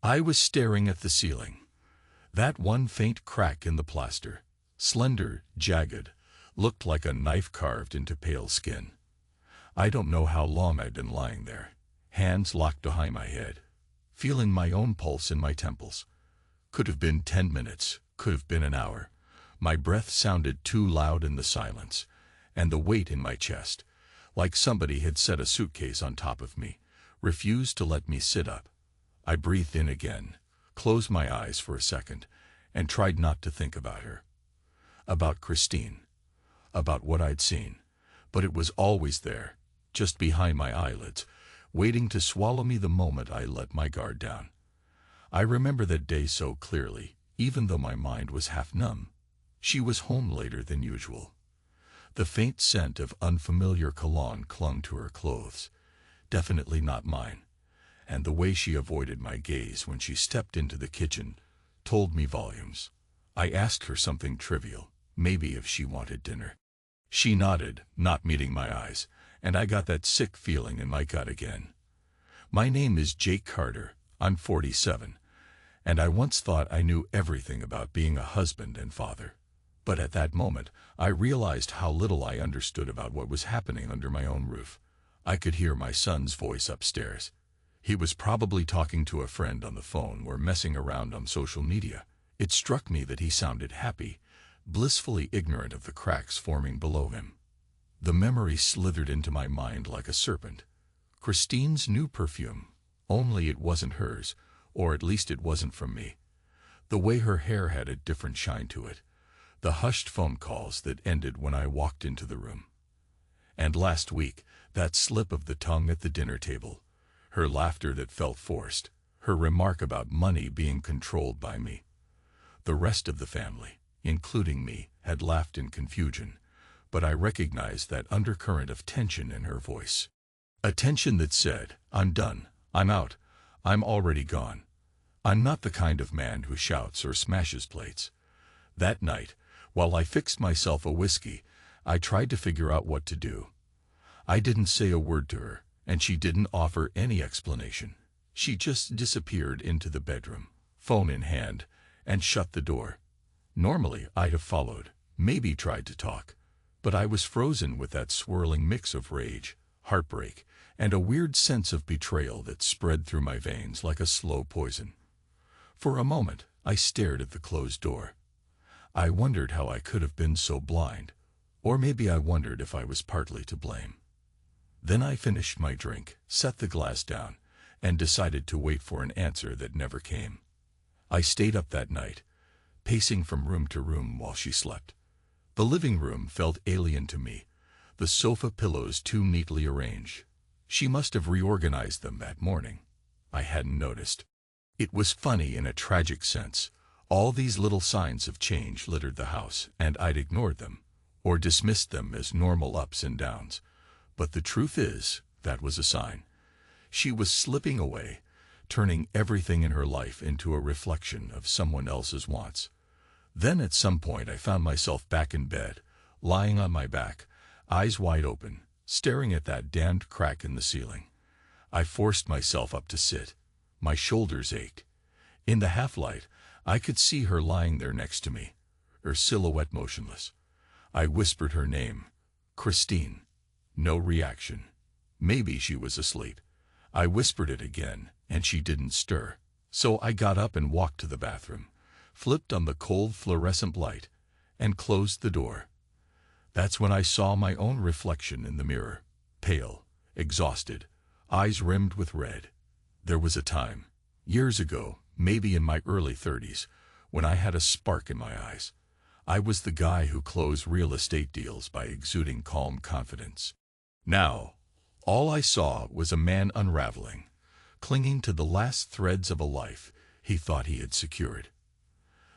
I was staring at the ceiling. That one faint crack in the plaster, slender, jagged, looked like a knife carved into pale skin. I don't know how long I'd been lying there, hands locked behind my head, feeling my own pulse in my temples. Could have been 10 minutes, could have been an hour. My breath sounded too loud in the silence, and the weight in my chest, like somebody had set a suitcase on top of me, refused to let me sit up. I breathed in again, closed my eyes for a second, and tried not to think about her. About Christine. About what I'd seen. But it was always there, just behind my eyelids, waiting to swallow me the moment I let my guard down. I remember that day so clearly, even though my mind was half numb. She was home later than usual. The faint scent of unfamiliar cologne clung to her clothes, definitely not mine, and the way she avoided my gaze when she stepped into the kitchen told me volumes. I asked her something trivial, maybe if she wanted dinner. She nodded, not meeting my eyes, and I got that sick feeling in my gut again. My name is Jake Carter, I'm 47, and I once thought I knew everything about being a husband and father. But at that moment, I realized how little I understood about what was happening under my own roof. I could hear my son's voice upstairs. He was probably talking to a friend on the phone or messing around on social media. It struck me that he sounded happy, blissfully ignorant of the cracks forming below him. The memory slithered into my mind like a serpent. Christine's new perfume, only it wasn't hers, or at least it wasn't from me. The way her hair had a different shine to it. The hushed phone calls that ended when I walked into the room. And last week, that slip of the tongue at the dinner table, her laughter that felt forced, her remark about money being controlled by me. The rest of the family, including me, had laughed in confusion, but I recognized that undercurrent of tension in her voice. A tension that said, I'm done, I'm out, I'm already gone. I'm not the kind of man who shouts or smashes plates. That night, while I fixed myself a whiskey, I tried to figure out what to do. I didn't say a word to her, and she didn't offer any explanation. She just disappeared into the bedroom, phone in hand, and shut the door. Normally, I'd have followed, maybe tried to talk, but I was frozen with that swirling mix of rage, heartbreak, and a weird sense of betrayal that spread through my veins like a slow poison. For a moment, I stared at the closed door. I wondered how I could have been so blind, or maybe I wondered if I was partly to blame. Then I finished my drink, set the glass down, and decided to wait for an answer that never came. I stayed up that night, pacing from room to room while she slept. The living room felt alien to me, the sofa pillows too neatly arranged. She must have reorganized them that morning. I hadn't noticed. It was funny in a tragic sense. All these little signs of change littered the house, and I'd ignored them, or dismissed them as normal ups and downs. But the truth is, that was a sign. She was slipping away, turning everything in her life into a reflection of someone else's wants. Then at some point I found myself back in bed, lying on my back, eyes wide open, staring at that damned crack in the ceiling. I forced myself up to sit. My shoulders ached. In the half-light, I could see her lying there next to me, her silhouette motionless. I whispered her name, Christine. No reaction. Maybe she was asleep. I whispered it again, and she didn't stir. So I got up and walked to the bathroom, flipped on the cold fluorescent light, and closed the door. That's when I saw my own reflection in the mirror, pale, exhausted, eyes rimmed with red. There was a time, years ago, maybe in my early 30s, when I had a spark in my eyes. I was the guy who closed real estate deals by exuding calm confidence. Now, all I saw was a man unraveling, clinging to the last threads of a life he thought he had secured.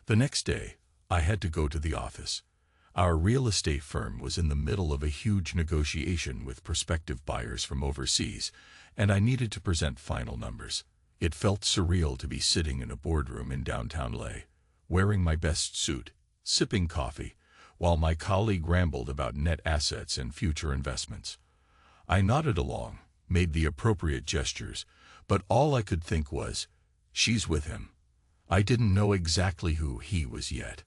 The next day, I had to go to the office. Our real estate firm was in the middle of a huge negotiation with prospective buyers from overseas, and I needed to present final numbers. It felt surreal to be sitting in a boardroom in downtown LA, wearing my best suit, sipping coffee, while my colleague rambled about net assets and future investments. I nodded along, made the appropriate gestures, but all I could think was, She's with him. I didn't know exactly who he was yet,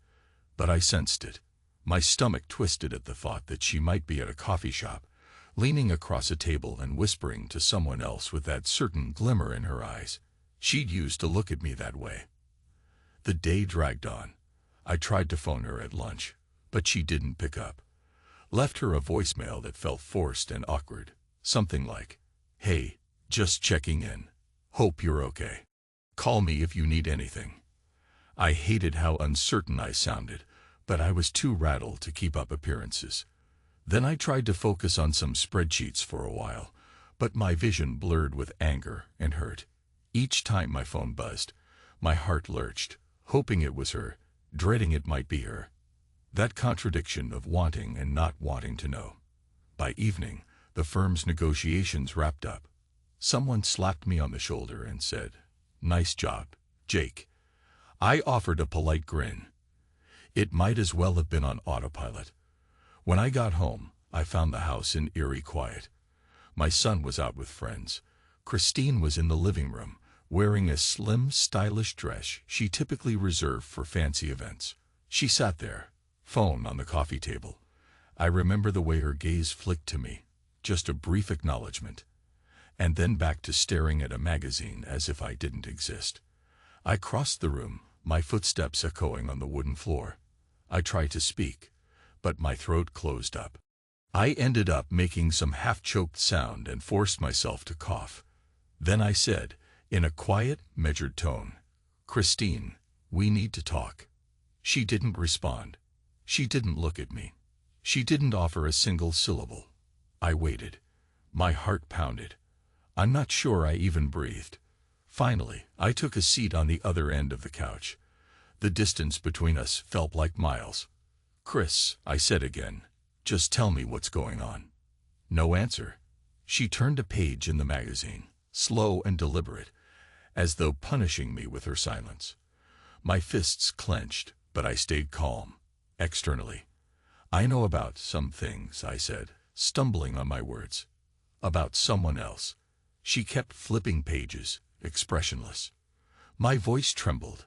but I sensed it. My stomach twisted at the thought that she might be at a coffee shop, leaning across a table and whispering to someone else with that certain glimmer in her eyes she'd used to look at me that way. The day dragged on. I tried to phone her at lunch, but she didn't pick up. Left her a voicemail that felt forced and awkward, something like, "Hey, just checking in. Hope you're okay. Call me if you need anything." I hated how uncertain I sounded, but I was too rattled to keep up appearances. Then I tried to focus on some spreadsheets for a while, but my vision blurred with anger and hurt. Each time my phone buzzed, my heart lurched, hoping it was her, dreading it might be her. That contradiction of wanting and not wanting to know. By evening, the firm's negotiations wrapped up. Someone slapped me on the shoulder and said, "Nice job, Jake." I offered a polite grin. It might as well have been on autopilot. When I got home, I found the house in eerie quiet. My son was out with friends. Christine was in the living room, wearing a slim, stylish dress she typically reserved for fancy events. She sat there, phone on the coffee table. I remember the way her gaze flicked to me, just a brief acknowledgement, and then back to staring at a magazine as if I didn't exist. I crossed the room, my footsteps echoing on the wooden floor. I tried to speak, but my throat closed up. I ended up making some half-choked sound and forced myself to cough. Then I said, in a quiet, measured tone, "Christine, we need to talk." She didn't respond. She didn't look at me. She didn't offer a single syllable. I waited. My heart pounded. I'm not sure I even breathed. Finally, I took a seat on the other end of the couch. The distance between us felt like miles. "Chris," I said again, "just tell me what's going on." No answer. She turned a page in the magazine, slow and deliberate, as though punishing me with her silence. My fists clenched, but I stayed calm, externally. "I know about some things," I said, stumbling on my words. "About someone else." She kept flipping pages, expressionless. My voice trembled.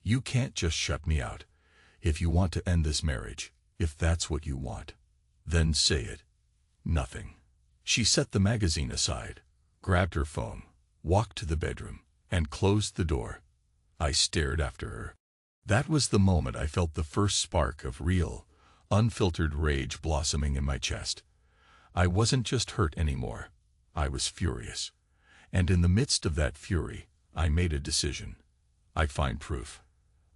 "You can't just shut me out. If you want to end this marriage, if that's what you want, then say it." Nothing. She set the magazine aside, grabbed her phone, walked to the bedroom, and closed the door. I stared after her. That was the moment I felt the first spark of real, unfiltered rage blossoming in my chest. I wasn't just hurt anymore. I was furious. And in the midst of that fury, I made a decision. I'd find proof.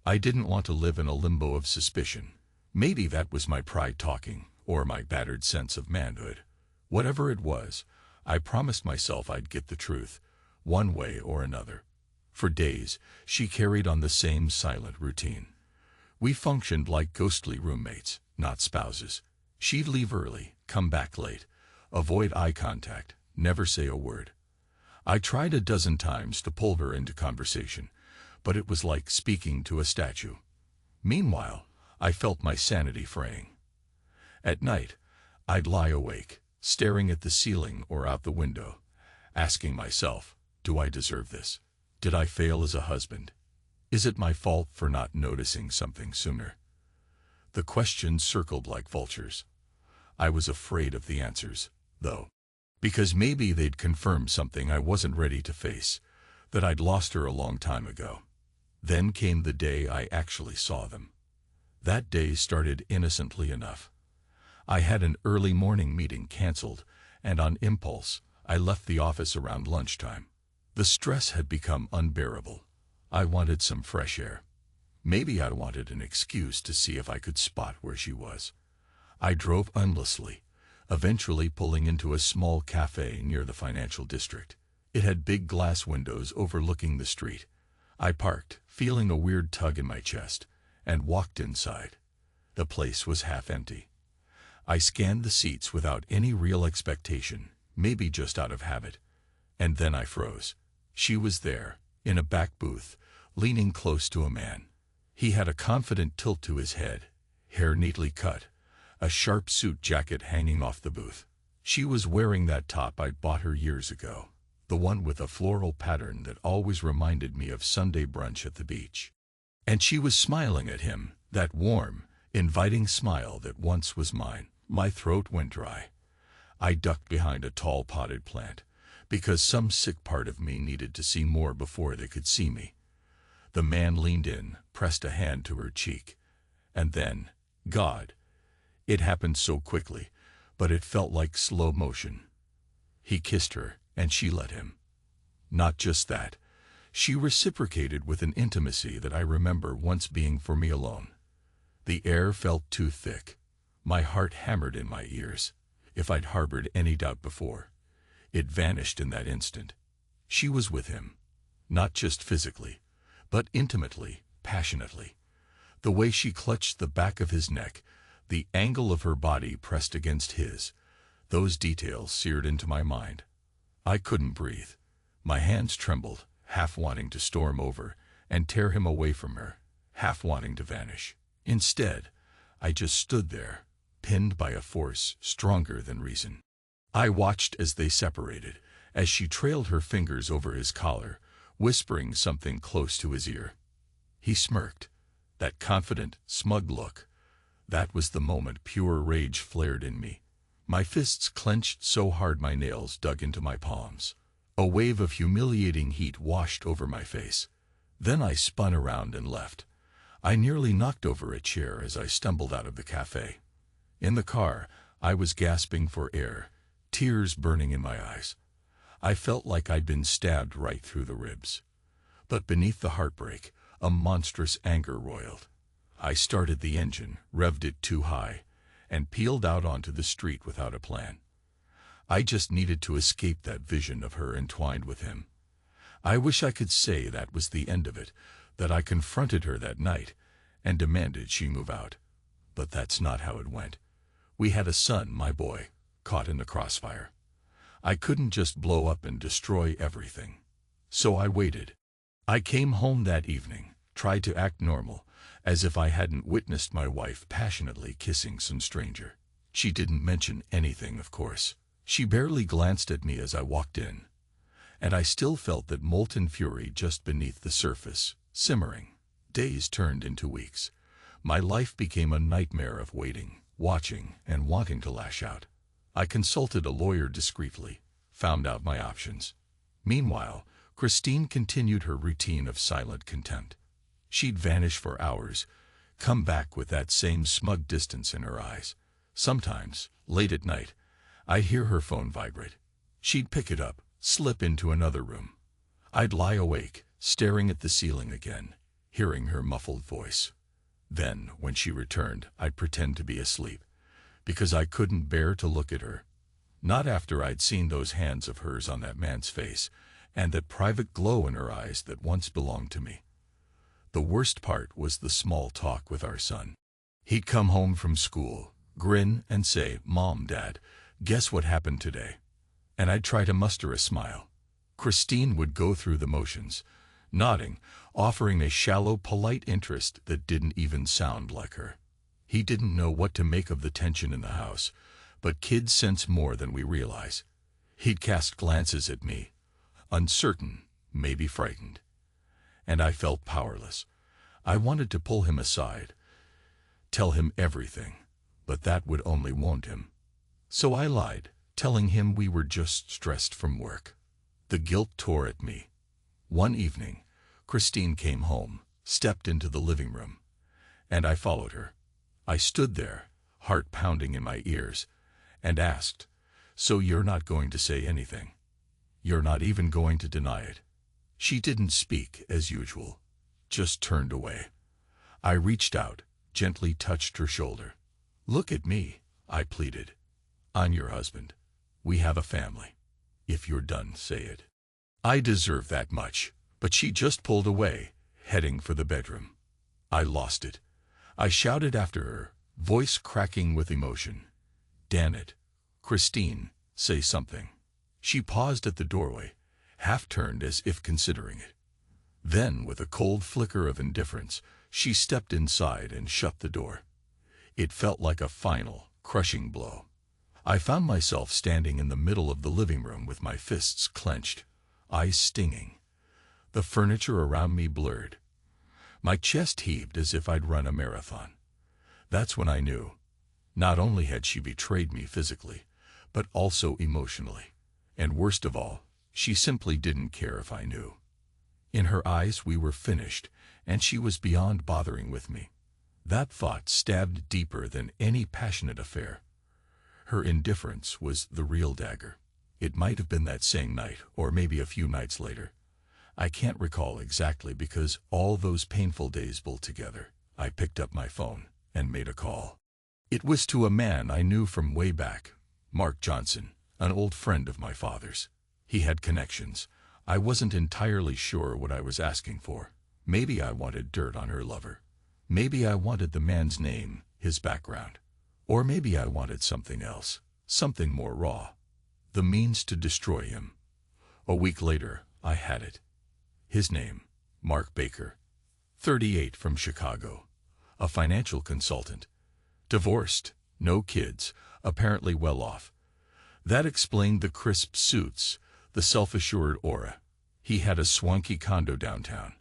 I didn't want to live in a limbo of suspicion. Maybe that was my pride talking, or my battered sense of manhood. Whatever it was, I promised myself I'd get the truth, one way or another. For days, she carried on the same silent routine. We functioned like ghostly roommates, not spouses. She'd leave early, come back late, avoid eye contact, never say a word. I tried a dozen times to pull her into conversation, but it was like speaking to a statue. Meanwhile, I felt my sanity fraying. At night, I'd lie awake, staring at the ceiling or out the window, asking myself, do I deserve this? Did I fail as a husband? Is it my fault for not noticing something sooner? The questions circled like vultures. I was afraid of the answers, though, because maybe they'd confirm something I wasn't ready to face, that I'd lost her a long time ago. Then came the day I actually saw them. That day started innocently enough. I had an early morning meeting canceled, and on impulse, I left the office around lunchtime. The stress had become unbearable. I wanted some fresh air. Maybe I wanted an excuse to see if I could spot where she was. I drove endlessly, eventually pulling into a small cafe near the financial district. It had big glass windows overlooking the street. I parked, feeling a weird tug in my chest, and walked inside. The place was half empty. I scanned the seats without any real expectation, maybe just out of habit. And then I froze. She was there, in a back booth, leaning close to a man. He had a confident tilt to his head, hair neatly cut, a sharp suit jacket hanging off the booth. She was wearing that top I'd bought her years ago. the one with a floral pattern that always reminded me of Sunday brunch at the beach. And she was smiling at him, that warm, inviting smile that once was mine. My throat went dry. I ducked behind a tall potted plant, because some sick part of me needed to see more before they could see me. The man leaned in, pressed a hand to her cheek. And then, God, it happened so quickly, but it felt like slow motion. He kissed her, and she let him. Not just that, she reciprocated with an intimacy that I remember once being for me alone. The air felt too thick. My heart hammered in my ears. If I'd harbored any doubt before, it vanished in that instant. She was with him, not just physically, but intimately, passionately. The way she clutched the back of his neck, the angle of her body pressed against his, those details seared into my mind. I couldn't breathe. My hands trembled, half wanting to storm over and tear him away from her, half wanting to vanish. Instead, I just stood there, pinned by a force stronger than reason. I watched as they separated, as she trailed her fingers over his collar, whispering something close to his ear. He smirked, that confident, smug look. That was the moment pure rage flared in me. My fists clenched so hard my nails dug into my palms. A wave of humiliating heat washed over my face. Then I spun around and left. I nearly knocked over a chair as I stumbled out of the cafe. In the car, I was gasping for air, tears burning in my eyes. I felt like I'd been stabbed right through the ribs. But beneath the heartbreak, a monstrous anger roiled. I started the engine, revved it too high, and peeled out onto the street without a plan. I just needed to escape that vision of her entwined with him. I wish I could say that was the end of it, that I confronted her that night and demanded she move out. But that's not how it went. We had a son, my boy, caught in the crossfire. I couldn't just blow up and destroy everything. So I waited. I came home that evening, tried to act normal, as if I hadn't witnessed my wife passionately kissing some stranger. She didn't mention anything, of course. She barely glanced at me as I walked in. And I still felt that molten fury just beneath the surface, simmering. Days turned into weeks. My life became a nightmare of waiting, watching, and wanting to lash out. I consulted a lawyer discreetly, found out my options. Meanwhile, Christine continued her routine of silent contempt. She'd vanish for hours, come back with that same smug distance in her eyes. Sometimes, late at night, I'd hear her phone vibrate. She'd pick it up, slip into another room. I'd lie awake, staring at the ceiling again, hearing her muffled voice. Then, when she returned, I'd pretend to be asleep, because I couldn't bear to look at her. Not after I'd seen those hands of hers on that man's face, and that private glow in her eyes that once belonged to me. The worst part was the small talk with our son. He'd come home from school, grin and say, "Mom, Dad, guess what happened today?" And I'd try to muster a smile. Christine would go through the motions, nodding, offering a shallow, polite interest that didn't even sound like her. He didn't know what to make of the tension in the house, but kids sense more than we realize. He'd cast glances at me, uncertain, maybe frightened. And I felt powerless. I wanted to pull him aside, tell him everything, but that would only wound him. So I lied, telling him we were just stressed from work. The guilt tore at me. One evening, Christine came home, stepped into the living room, and I followed her. I stood there, heart pounding in my ears, and asked, "So you're not going to say anything? You're not even going to deny it?" She didn't speak, as usual, just turned away. I reached out, gently touched her shoulder. "Look at me," I pleaded. "I'm your husband. We have a family. If you're done, say it." I deserve that much, but she just pulled away, heading for the bedroom. I lost it. I shouted after her, voice cracking with emotion. "Damn it, Christine, say something." She paused at the doorway, half-turned as if considering it. Then, with a cold flicker of indifference, she stepped inside and shut the door. It felt like a final, crushing blow. I found myself standing in the middle of the living room with my fists clenched, eyes stinging. The furniture around me blurred. My chest heaved as if I'd run a marathon. That's when I knew. Not only had she betrayed me physically, but also emotionally. And worst of all, she simply didn't care if I knew. In her eyes we were finished, and she was beyond bothering with me. That thought stabbed deeper than any passionate affair. Her indifference was the real dagger. It might have been that same night, or maybe a few nights later. I can't recall exactly because all those painful days built together. I picked up my phone and made a call. It was to a man I knew from way back, Mark Johnson, an old friend of my father's. He had connections. I wasn't entirely sure what I was asking for. Maybe I wanted dirt on her lover. Maybe I wanted the man's name, his background. Or maybe I wanted something else, something more raw. The means to destroy him. A week later, I had it. His name, Mark Baker. 38, from Chicago. A financial consultant. Divorced, no kids, apparently well off. That explained the crisp suits, the self-assured aura. He had a swanky condo downtown.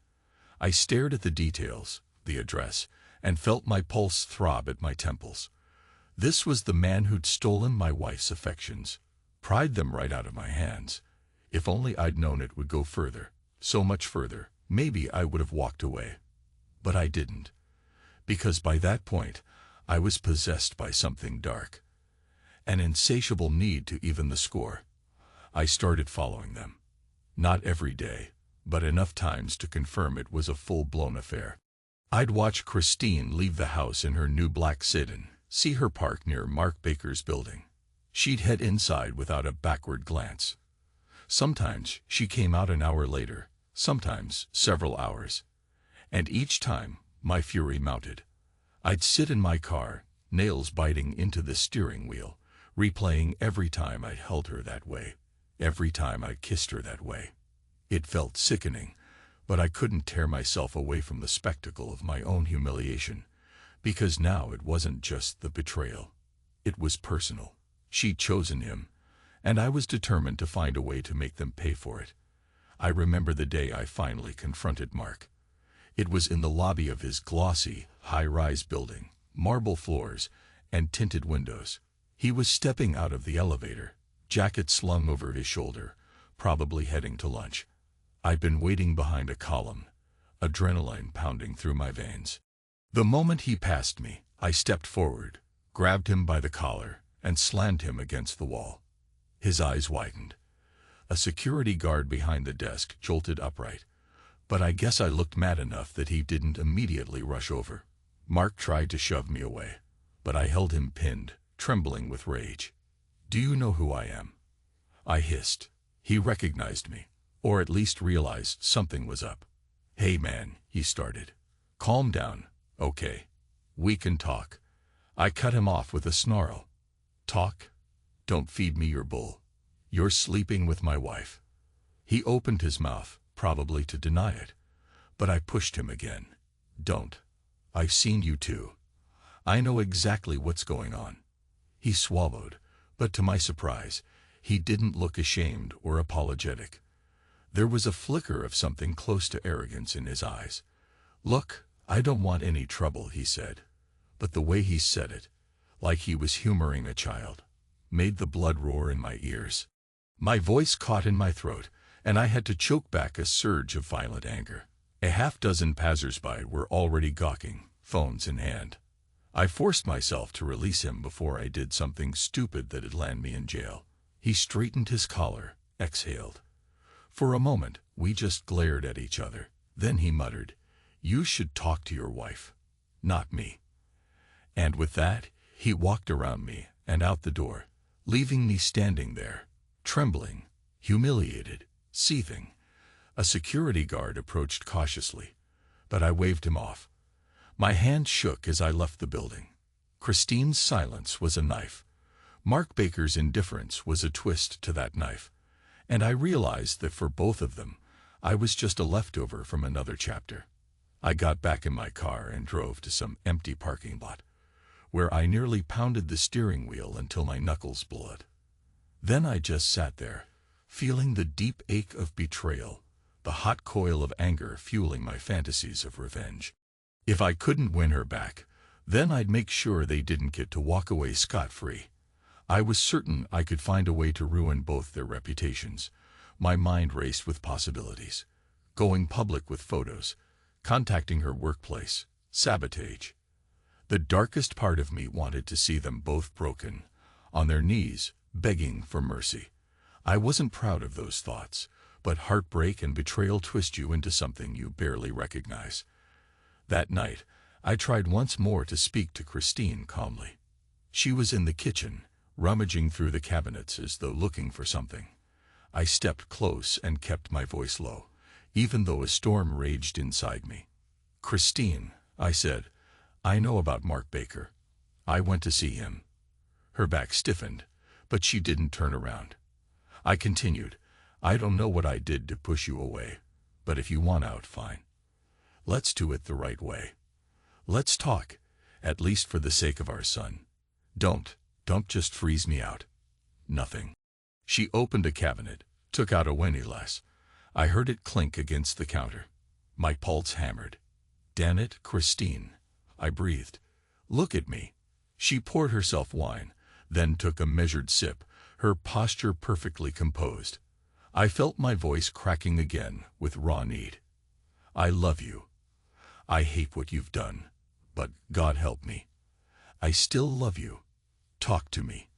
I stared at the details, the address, and felt my pulse throb at my temples. This was the man who'd stolen my wife's affections, pried them right out of my hands. If only I'd known it would go further, so much further, maybe I would have walked away. But I didn't. Because by that point, I was possessed by something dark. An insatiable need to even the score. I started following them. Not every day, but enough times to confirm it was a full-blown affair. I'd watch Christine leave the house in her new black sedan, see her park near Mark Baker's building. She'd head inside without a backward glance. Sometimes she came out an hour later, sometimes several hours. And each time, my fury mounted. I'd sit in my car, nails biting into the steering wheel, replaying every time I'd held her that way, every time I'd kissed her that way. It felt sickening, but I couldn't tear myself away from the spectacle of my own humiliation, because now it wasn't just the betrayal. It was personal. She'd chosen him, and I was determined to find a way to make them pay for it. I remember the day I finally confronted Mark. It was in the lobby of his glossy, high-rise building, marble floors, and tinted windows. He was stepping out of the elevator, jacket slung over his shoulder, probably heading to lunch. I'd been waiting behind a column, adrenaline pounding through my veins. The moment he passed me, I stepped forward, grabbed him by the collar, and slammed him against the wall. His eyes widened. A security guard behind the desk jolted upright, but I guess I looked mad enough that he didn't immediately rush over. Mark tried to shove me away, but I held him pinned, trembling with rage. "Do you know who I am?" I hissed. He recognized me, or at least realized something was up. "Hey man," he started. "Calm down, okay? We can talk." I cut him off with a snarl. "Talk? Don't feed me your bull. You're sleeping with my wife." He opened his mouth, probably to deny it, but I pushed him again. "Don't. I've seen you too. I know exactly what's going on." He swallowed, but to my surprise, he didn't look ashamed or apologetic. There was a flicker of something close to arrogance in his eyes. "Look, I don't want any trouble," he said. But the way he said it, like he was humoring a child, made the blood roar in my ears. My voice caught in my throat, and I had to choke back a surge of violent anger. A half-dozen passers-by were already gawking, phones in hand. I forced myself to release him before I did something stupid that'd land me in jail. He straightened his collar, exhaled. For a moment, we just glared at each other. Then he muttered, "You should talk to your wife, not me." And with that, he walked around me and out the door, leaving me standing there, trembling, humiliated, seething. A security guard approached cautiously, but I waved him off. My hand shook as I left the building. Christine's silence was a knife. Mark Baker's indifference was a twist to that knife. And I realized that for both of them, I was just a leftover from another chapter. I got back in my car and drove to some empty parking lot, where I nearly pounded the steering wheel until my knuckles bled. Then I just sat there, feeling the deep ache of betrayal, the hot coil of anger fueling my fantasies of revenge. If I couldn't win her back, then I'd make sure they didn't get to walk away scot-free. I was certain I could find a way to ruin both their reputations. My mind raced with possibilities. Going public with photos, contacting her workplace, sabotage. The darkest part of me wanted to see them both broken, on their knees, begging for mercy. I wasn't proud of those thoughts, but heartbreak and betrayal twist you into something you barely recognize. That night, I tried once more to speak to Christine calmly. She was in the kitchen, rummaging through the cabinets as though looking for something. I stepped close and kept my voice low, even though a storm raged inside me. "Christine," I said, "I know about Mark Baker. I went to see him." Her back stiffened, but she didn't turn around. I continued, "I don't know what I did to push you away, but if you want out, fine. Let's do it the right way. Let's talk, at least for the sake of our son. Don't just freeze me out." Nothing. She opened a cabinet, took out a windlass. I heard it clink against the counter. My pulse hammered. "Damn it, Christine," I breathed. "Look at me." She poured herself wine, then took a measured sip, her posture perfectly composed. I felt my voice cracking again with raw need. "I love you. I hate what you've done, but God help me, I still love you. Talk to me."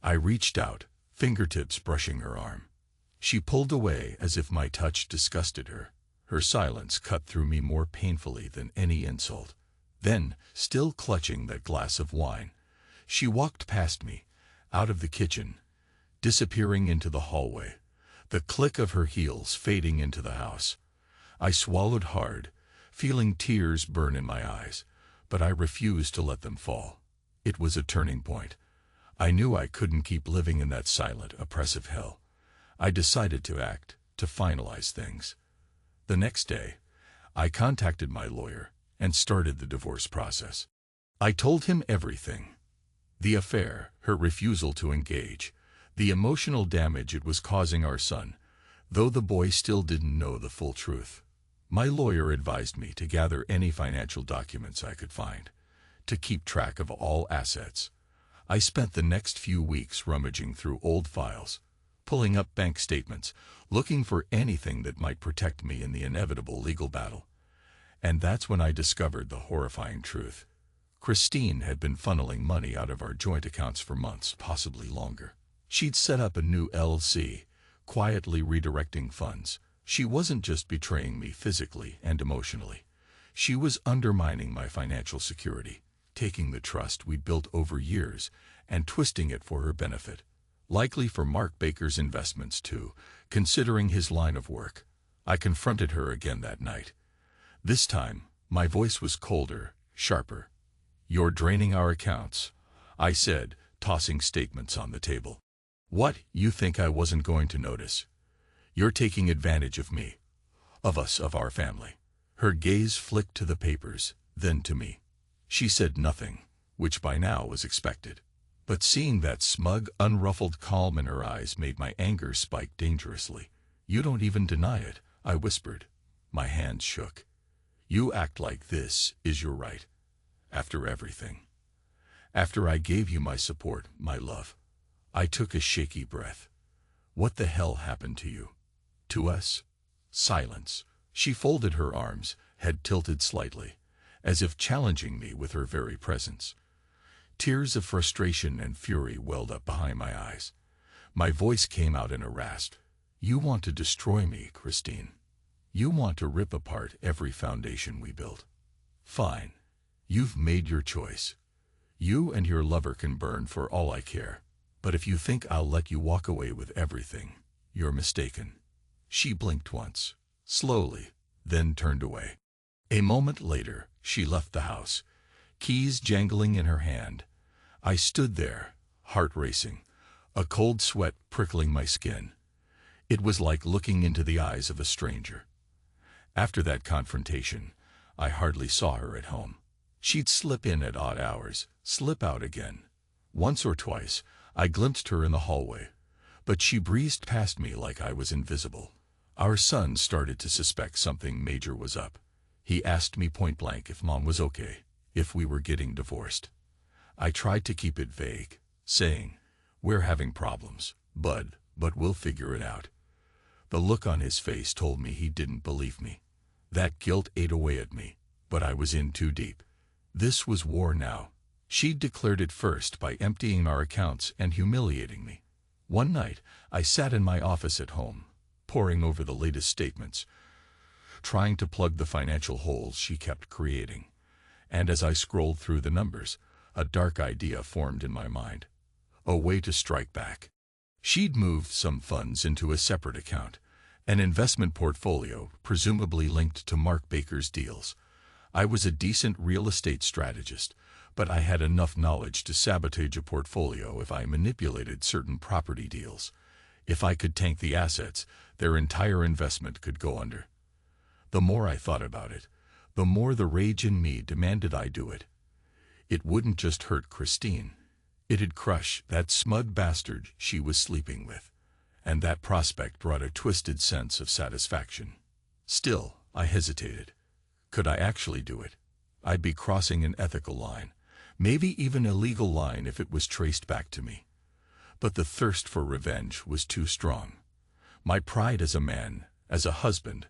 I reached out, fingertips brushing her arm. She pulled away as if my touch disgusted her. Her silence cut through me more painfully than any insult. Then, still clutching that glass of wine, she walked past me, out of the kitchen, disappearing into the hallway, the click of her heels fading into the house. I swallowed hard, feeling tears burn in my eyes, but I refused to let them fall. It was a turning point. I knew I couldn't keep living in that silent, oppressive hell. I decided to act, to finalize things. The next day, I contacted my lawyer and started the divorce process. I told him everything. The affair, her refusal to engage, the emotional damage it was causing our son, though the boy still didn't know the full truth. My lawyer advised me to gather any financial documents I could find, to keep track of all assets. I spent the next few weeks rummaging through old files, pulling up bank statements, looking for anything that might protect me in the inevitable legal battle. And that's when I discovered the horrifying truth. Christine had been funneling money out of our joint accounts for months, possibly longer. She'd set up a new LLC, quietly redirecting funds. She wasn't just betraying me physically and emotionally. She was undermining my financial security, taking the trust we'd built over years and twisting it for her benefit. Likely for Mark Baker's investments too, considering his line of work. I confronted her again that night. This time, my voice was colder, sharper. "You're draining our accounts," I said, tossing statements on the table. "What, you think I wasn't going to notice? You're taking advantage of me, of us, of our family." Her gaze flicked to the papers, then to me. She said nothing, which by now was expected. But seeing that smug, unruffled calm in her eyes made my anger spike dangerously. "You don't even deny it," I whispered. My hands shook. "You act like this is your right. After everything. After I gave you my support, my love." I took a shaky breath. "What the hell happened to you? To us?" Silence. She folded her arms, head tilted slightly, as if challenging me with her very presence. Tears of frustration and fury welled up behind my eyes. My voice came out in a rasp. "You want to destroy me, Christine. You want to rip apart every foundation we built. Fine. You've made your choice. You and your lover can burn for all I care. But if you think I'll let you walk away with everything, you're mistaken." She blinked once, slowly, then turned away. A moment later, she left the house, keys jangling in her hand. I stood there, heart racing, a cold sweat prickling my skin. It was like looking into the eyes of a stranger. After that confrontation, I hardly saw her at home. She'd slip in at odd hours, slip out again. Once or twice, I glimpsed her in the hallway, but she breezed past me like I was invisible. Our son started to suspect something major was up. He asked me point blank if Mom was okay, if we were getting divorced. I tried to keep it vague, saying, "We're having problems, Bud, but we'll figure it out." The look on his face told me he didn't believe me. That guilt ate away at me, but I was in too deep. This was war now. She'd declared it first by emptying our accounts and humiliating me. One night, I sat in my office at home, poring over the latest statements, trying to plug the financial holes she kept creating. And as I scrolled through the numbers, a dark idea formed in my mind. A way to strike back. She'd moved some funds into a separate account, an investment portfolio presumably linked to Mark Baker's deals. I was a decent real estate strategist, but I had enough knowledge to sabotage a portfolio if I manipulated certain property deals. If I could tank the assets, their entire investment could go under. The more I thought about it, the more the rage in me demanded I do it. It wouldn't just hurt Christine. It'd crush that smug bastard she was sleeping with. And that prospect brought a twisted sense of satisfaction. Still, I hesitated. Could I actually do it? I'd be crossing an ethical line, maybe even a legal line if it was traced back to me. But the thirst for revenge was too strong. My pride as a man, as a husband,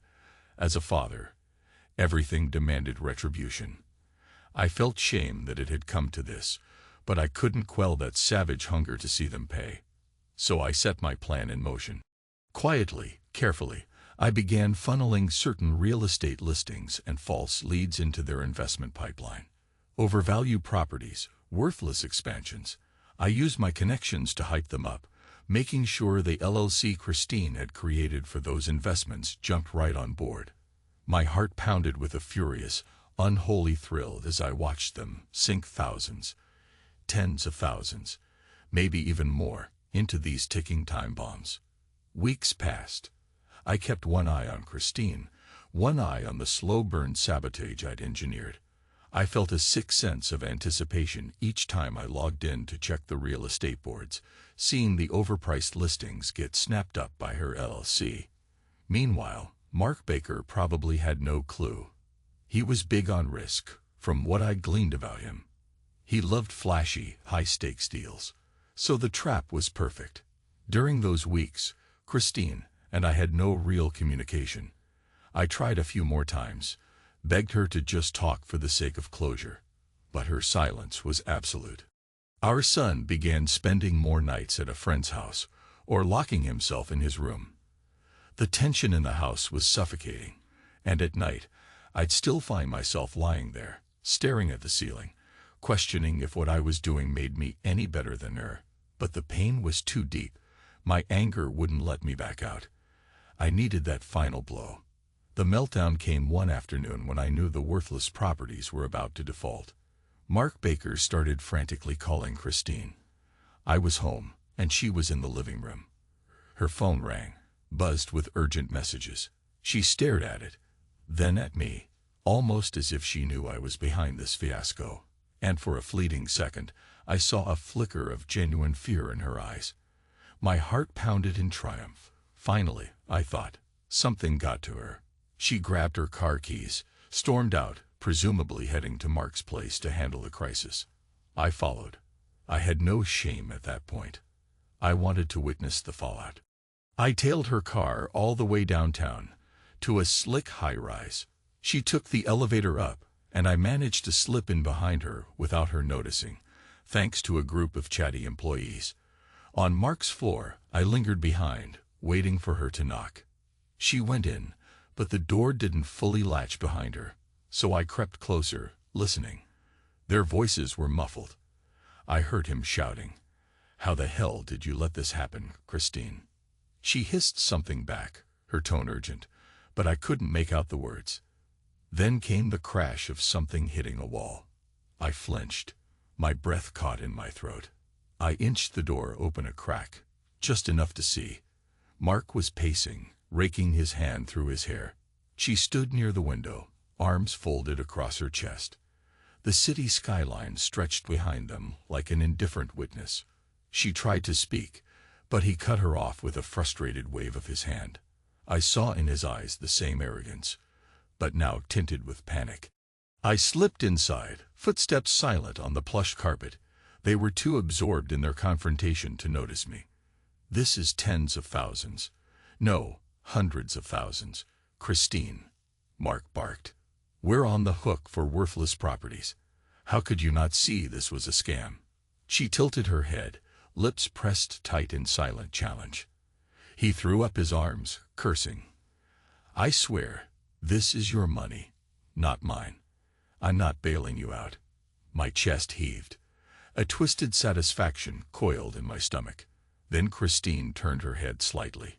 as a father, everything demanded retribution. I felt shame that it had come to this, but I couldn't quell that savage hunger to see them pay. So I set my plan in motion. Quietly, carefully, I began funneling certain real estate listings and false leads into their investment pipeline. Overvalued properties, worthless expansions. I used my connections to hype them up, making sure the LLC Christine had created for those investments jumped right on board. My heart pounded with a furious, unholy thrill as I watched them sink thousands, tens of thousands, maybe even more, into these ticking time bombs. Weeks passed. I kept one eye on Christine, one eye on the slow-burn sabotage I'd engineered. I felt a sick sense of anticipation each time I logged in to check the real estate boards, seeing the overpriced listings get snapped up by her LLC. Meanwhile, Mark Baker probably had no clue. He was big on risk, from what I gleaned about him. He loved flashy, high-stakes deals, so the trap was perfect. During those weeks, Christine and I had no real communication. I tried a few more times, begged her to just talk for the sake of closure, but her silence was absolute. Our son began spending more nights at a friend's house, or locking himself in his room. The tension in the house was suffocating, and at night, I'd still find myself lying there, staring at the ceiling, questioning if what I was doing made me any better than her. But the pain was too deep. My anger wouldn't let me back out. I needed that final blow. The meltdown came one afternoon when I knew the worthless properties were about to default. Mark Baker started frantically calling Christine. I was home, and she was in the living room. Her phone rang, buzzed with urgent messages. She stared at it, then at me, almost as if she knew I was behind this fiasco. And for a fleeting second, I saw a flicker of genuine fear in her eyes. My heart pounded in triumph. Finally, I thought, something got to her. She grabbed her car keys, stormed out, presumably heading to Mark's place to handle the crisis. I followed. I had no shame at that point. I wanted to witness the fallout. I tailed her car all the way downtown, to a slick high-rise. She took the elevator up, and I managed to slip in behind her without her noticing, thanks to a group of chatty employees. On Mark's floor, I lingered behind, waiting for her to knock. She went in, but the door didn't fully latch behind her, so I crept closer, listening. Their voices were muffled. I heard him shouting, "How the hell did you let this happen, Christine?" She hissed something back, her tone urgent, but I couldn't make out the words. Then came the crash of something hitting a wall. I flinched. My breath caught in my throat. I inched the door open a crack, just enough to see. Mark was pacing, raking his hand through his hair. She stood near the window, arms folded across her chest. The city skyline stretched behind them like an indifferent witness. She tried to speak, But he cut her off with a frustrated wave of his hand. I saw in his eyes the same arrogance, but now tinted with panic. I slipped inside, footsteps silent on the plush carpet. They were too absorbed in their confrontation to notice me. "This is tens of thousands. No, hundreds of thousands. Christine," Mark barked. "We're on the hook for worthless properties. How could you not see this was a scam?" She tilted her head, lips pressed tight in silent challenge. He threw up his arms, cursing. "I swear, this is your money, not mine. I'm not bailing you out." My chest heaved. A twisted satisfaction coiled in my stomach. Then Christine turned her head slightly,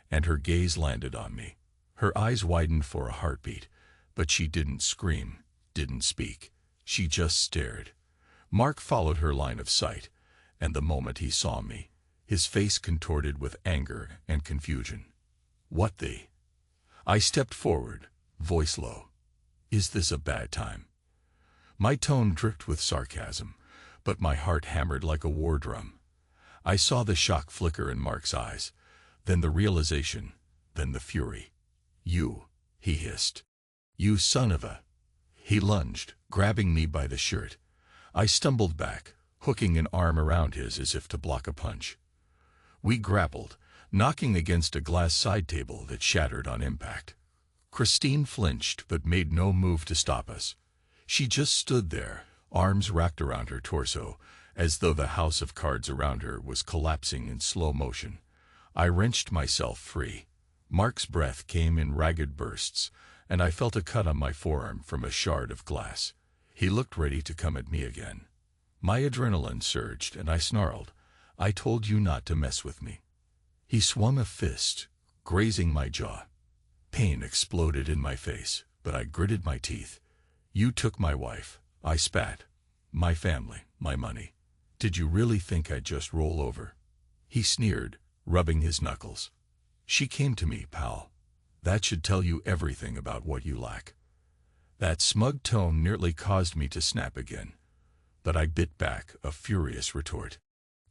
and her gaze landed on me. Her eyes widened for a heartbeat, but she didn't scream, didn't speak. She just stared. Mark followed her line of sight, and the moment he saw me, his face contorted with anger and confusion. "What the?" I stepped forward, voice low. "Is this a bad time?" My tone dripped with sarcasm, but my heart hammered like a war drum. I saw the shock flicker in Mark's eyes, then the realization, then the fury. "You," he hissed. "You son of a—" He lunged, grabbing me by the shirt. I stumbled back, hooking an arm around his as if to block a punch. We grappled, knocking against a glass side table that shattered on impact. Christine flinched but made no move to stop us. She just stood there, arms wrapped around her torso, as though the house of cards around her was collapsing in slow motion. I wrenched myself free. Mark's breath came in ragged bursts, and I felt a cut on my forearm from a shard of glass. He looked ready to come at me again. My adrenaline surged, and I snarled, "I told you not to mess with me." He swung a fist, grazing my jaw. Pain exploded in my face, but I gritted my teeth. "You took my wife," I spat. "My family, my money. Did you really think I'd just roll over?" He sneered, rubbing his knuckles. "She came to me, pal. That should tell you everything about what you lack." That smug tone nearly caused me to snap again, but I bit back a furious retort.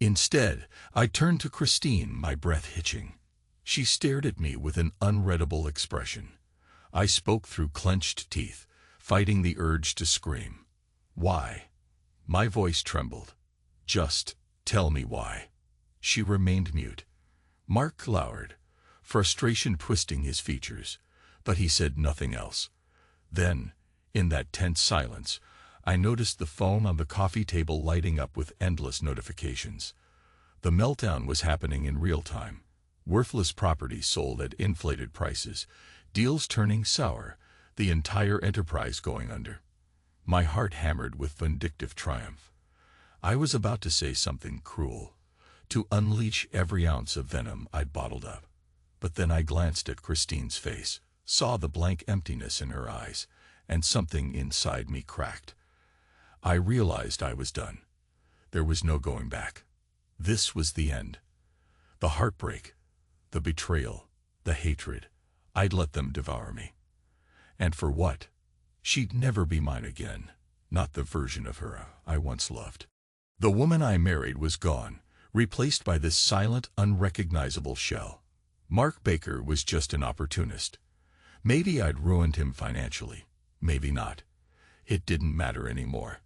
Instead, I turned to Christine, my breath hitching. She stared at me with an unreadable expression. I spoke through clenched teeth, fighting the urge to scream. "Why?" My voice trembled. "Just tell me why." She remained mute. Mark glowered, frustration twisting his features, but he said nothing else. Then, in that tense silence, I noticed the phone on the coffee table lighting up with endless notifications. The meltdown was happening in real time. Worthless properties sold at inflated prices, deals turning sour, the entire enterprise going under. My heart hammered with vindictive triumph. I was about to say something cruel, to unleash every ounce of venom I'd bottled up. But then I glanced at Christine's face, saw the blank emptiness in her eyes, and something inside me cracked. I realized I was done. There was no going back. This was the end. The heartbreak, the betrayal, the hatred. I'd let them devour me. And for what? She'd never be mine again, not the version of her I once loved. The woman I married was gone, replaced by this silent, unrecognizable shell. Mark Baker was just an opportunist. Maybe I'd ruined him financially, maybe not. It didn't matter anymore.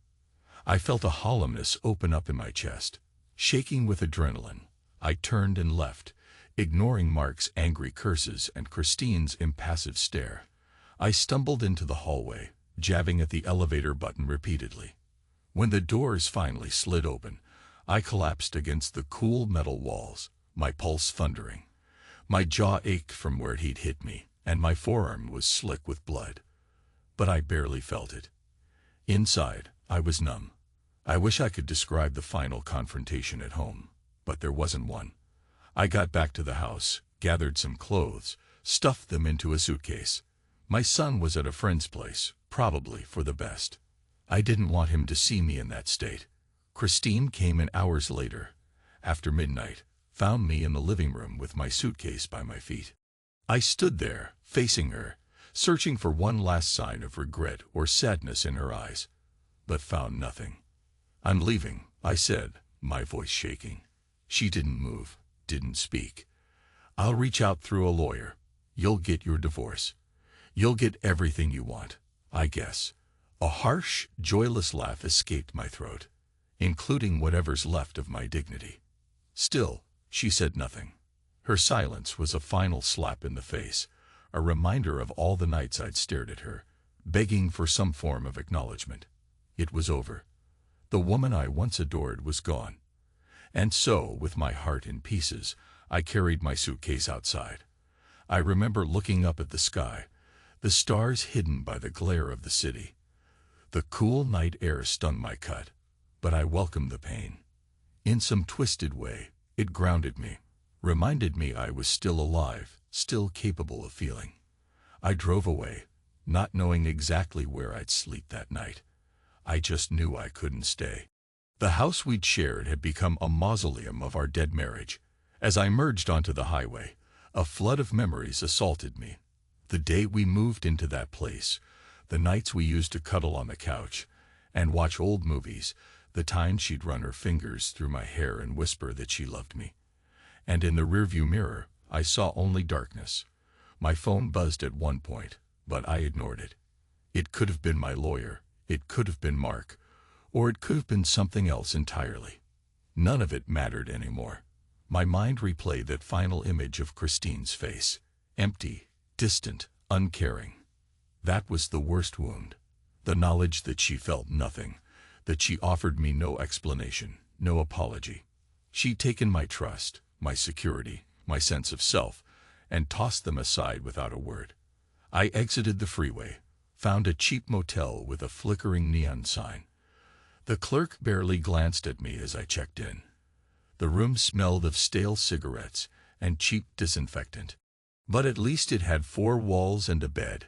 I felt a hollowness open up in my chest. Shaking with adrenaline, I turned and left, ignoring Mark's angry curses and Christine's impassive stare. I stumbled into the hallway, jabbing at the elevator button repeatedly. When the doors finally slid open, I collapsed against the cool metal walls, my pulse thundering. My jaw ached from where he'd hit me, and my forearm was slick with blood. But I barely felt it. Inside, I was numb. I wish I could describe the final confrontation at home, but there wasn't one. I got back to the house, gathered some clothes, stuffed them into a suitcase. My son was at a friend's place, probably for the best. I didn't want him to see me in that state. Christine came in hours later, after midnight, found me in the living room with my suitcase by my feet. I stood there, facing her, searching for one last sign of regret or sadness in her eyes, but found nothing. "I'm leaving," I said, my voice shaking. She didn't move, didn't speak. I'll reach out through a lawyer. You'll get your divorce. You'll get everything you want, I guess. A harsh, joyless laugh escaped my throat, including whatever's left of my dignity. Still, she said nothing. Her silence was a final slap in the face, a reminder of all the nights I'd stared at her, begging for some form of acknowledgement. It was over. The woman I once adored was gone. And so, with my heart in pieces, I carried my suitcase outside. I remember looking up at the sky, the stars hidden by the glare of the city. The cool night air stung my cut, but I welcomed the pain. In some twisted way, it grounded me, reminded me I was still alive, still capable of feeling. I drove away, not knowing exactly where I'd sleep that night. I just knew I couldn't stay. The house we'd shared had become a mausoleum of our dead marriage. As I merged onto the highway, a flood of memories assaulted me. The day we moved into that place, the nights we used to cuddle on the couch and watch old movies, the times she'd run her fingers through my hair and whisper that she loved me. And in the rearview mirror, I saw only darkness. My phone buzzed at one point, but I ignored it. It could have been my lawyer, it could have been Mark, or it could have been something else entirely. None of it mattered anymore. My mind replayed that final image of Christine's face, empty, distant, uncaring. That was the worst wound. The knowledge that she felt nothing, that she offered me no explanation, no apology. She'd taken my trust, my security, my sense of self, and tossed them aside without a word. I exited the freeway, found a cheap motel with a flickering neon sign. The clerk barely glanced at me as I checked in. The room smelled of stale cigarettes and cheap disinfectant. But at least it had 4 walls and a bed.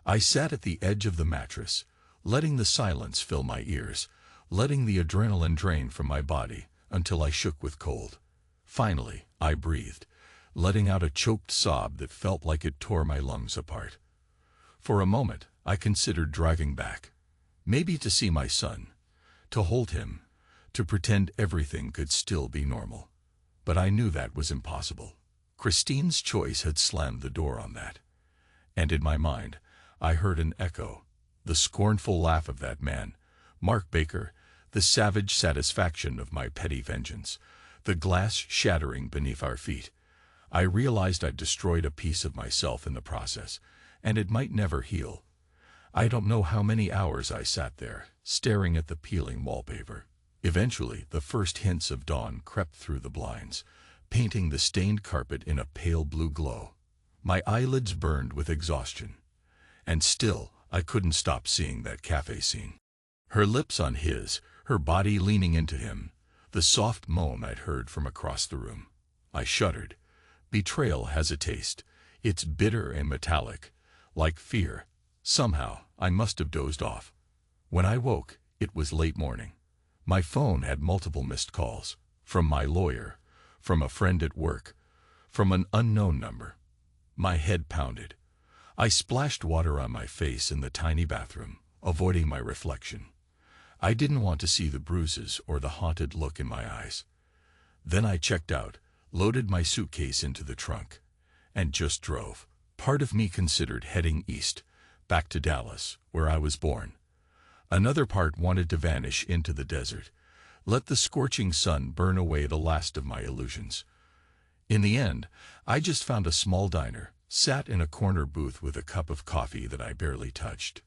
I sat at the edge of the mattress, letting the silence fill my ears, letting the adrenaline drain from my body until I shook with cold. Finally, I breathed, letting out a choked sob that felt like it tore my lungs apart. For a moment, I considered driving back. Maybe to see my son, to hold him, to pretend everything could still be normal. But I knew that was impossible. Christine's choice had slammed the door on that. And in my mind, I heard an echo, the scornful laugh of that man, Mark Baker, the savage satisfaction of my petty vengeance, the glass shattering beneath our feet. I realized I'd destroyed a piece of myself in the process, and it might never heal. I don't know how many hours I sat there, staring at the peeling wallpaper. Eventually, the first hints of dawn crept through the blinds, painting the stained carpet in a pale blue glow. My eyelids burned with exhaustion. And still, I couldn't stop seeing that cafe scene. Her lips on his, her body leaning into him, the soft moan I'd heard from across the room. I shuddered. Betrayal has a taste. It's bitter and metallic, like fear. Somehow, I must have dozed off. When I woke, it was late morning. My phone had multiple missed calls, from my lawyer, from a friend at work, from an unknown number. My head pounded. I splashed water on my face in the tiny bathroom, avoiding my reflection. I didn't want to see the bruises or the haunted look in my eyes. Then I checked out, loaded my suitcase into the trunk, and just drove. Part of me considered heading east, back to Dallas, where I was born. Another part wanted to vanish into the desert, let the scorching sun burn away the last of my illusions. In the end, I just found a small diner, sat in a corner booth with a cup of coffee that I barely touched.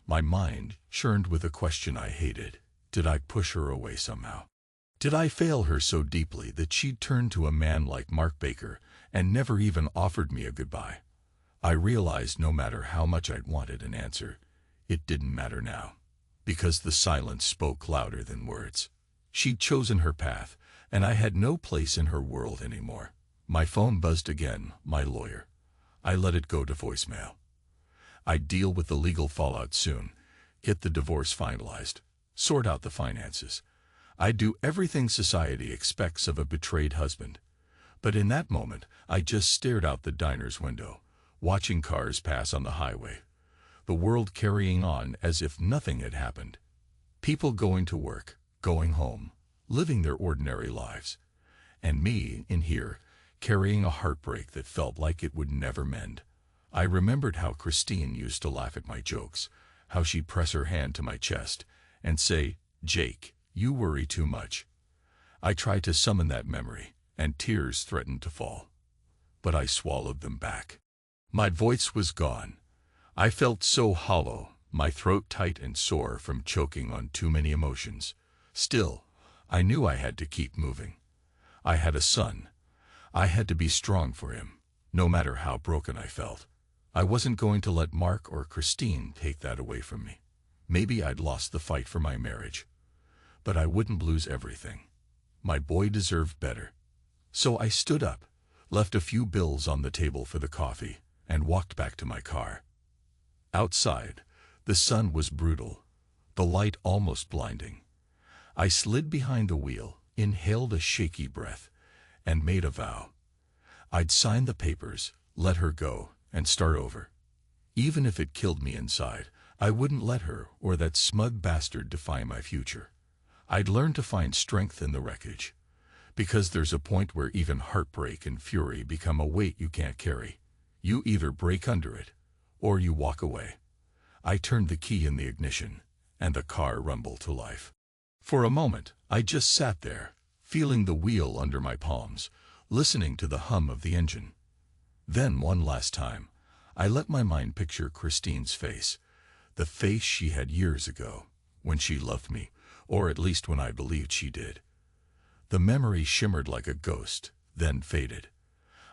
My mind churned with a question I hated. Did I push her away somehow? Did I fail her so deeply that she'd turned to a man like Mark Baker and never even offered me a goodbye? I realized no matter how much I'd wanted an answer, it didn't matter now, because the silence spoke louder than words. She'd chosen her path, and I had no place in her world anymore. My phone buzzed again, my lawyer. I let it go to voicemail. I'd deal with the legal fallout soon, get the divorce finalized, sort out the finances. I'd do everything society expects of a betrayed husband. But in that moment, I just stared out the diner's window, watching cars pass on the highway, the world carrying on as if nothing had happened. People going to work, going home, living their ordinary lives. And me, in here, carrying a heartbreak that felt like it would never mend. I remembered how Christine used to laugh at my jokes, how she'd press her hand to my chest and say, "Jake, you worry too much." I tried to summon that memory, and tears threatened to fall. But I swallowed them back. My voice was gone. I felt so hollow, my throat tight and sore from choking on too many emotions. Still, I knew I had to keep moving. I had a son. I had to be strong for him, no matter how broken I felt. I wasn't going to let Mark or Christine take that away from me. Maybe I'd lost the fight for my marriage, but I wouldn't lose everything. My boy deserved better. So I stood up, left a few bills on the table for the coffee, and walked back to my car. Outside, the sun was brutal, the light almost blinding. I slid behind the wheel, inhaled a shaky breath, and made a vow. I'd sign the papers, let her go, and start over. Even if it killed me inside, I wouldn't let her or that smug bastard define my future. I'd learn to find strength in the wreckage, because there's a point where even heartbreak and fury become a weight you can't carry. You either break under it, or you walk away. I turned the key in the ignition, and the car rumbled to life. For a moment, I just sat there, feeling the wheel under my palms, listening to the hum of the engine. Then, one last time, I let my mind picture Christine's face, the face she had years ago, when she loved me, or at least when I believed she did. The memory shimmered like a ghost, then faded.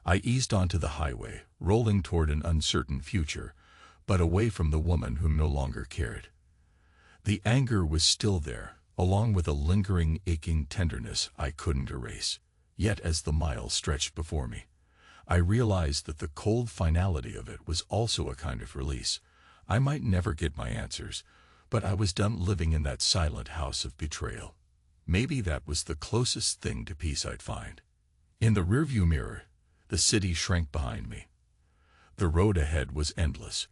I eased onto the highway, rolling toward an uncertain future, but away from the woman who no longer cared. The anger was still there, along with a lingering, aching tenderness I couldn't erase. Yet as the miles stretched before me, I realized that the cold finality of it was also a kind of release. I might never get my answers, but I was done living in that silent house of betrayal. Maybe that was the closest thing to peace I'd find. In the rearview mirror, the city shrank behind me. The road ahead was endless,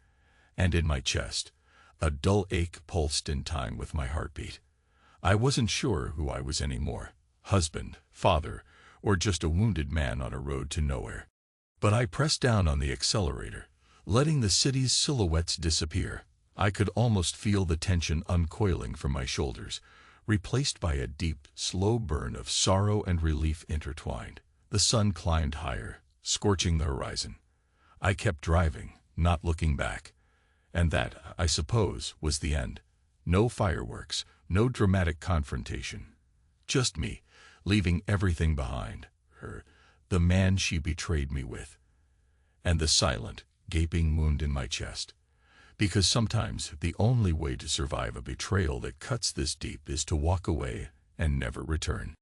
and in my chest, a dull ache pulsed in time with my heartbeat. I wasn't sure who I was anymore, husband, father, or just a wounded man on a road to nowhere. But I pressed down on the accelerator, letting the city's silhouettes disappear. I could almost feel the tension uncoiling from my shoulders, replaced by a deep, slow burn of sorrow and relief intertwined. The sun climbed higher, scorching the horizon. I kept driving, not looking back. And that, I suppose, was the end. No fireworks, no dramatic confrontation. Just me, leaving everything behind. Her, the man she betrayed me with. And the silent, gaping wound in my chest. Because sometimes the only way to survive a betrayal that cuts this deep is to walk away and never return.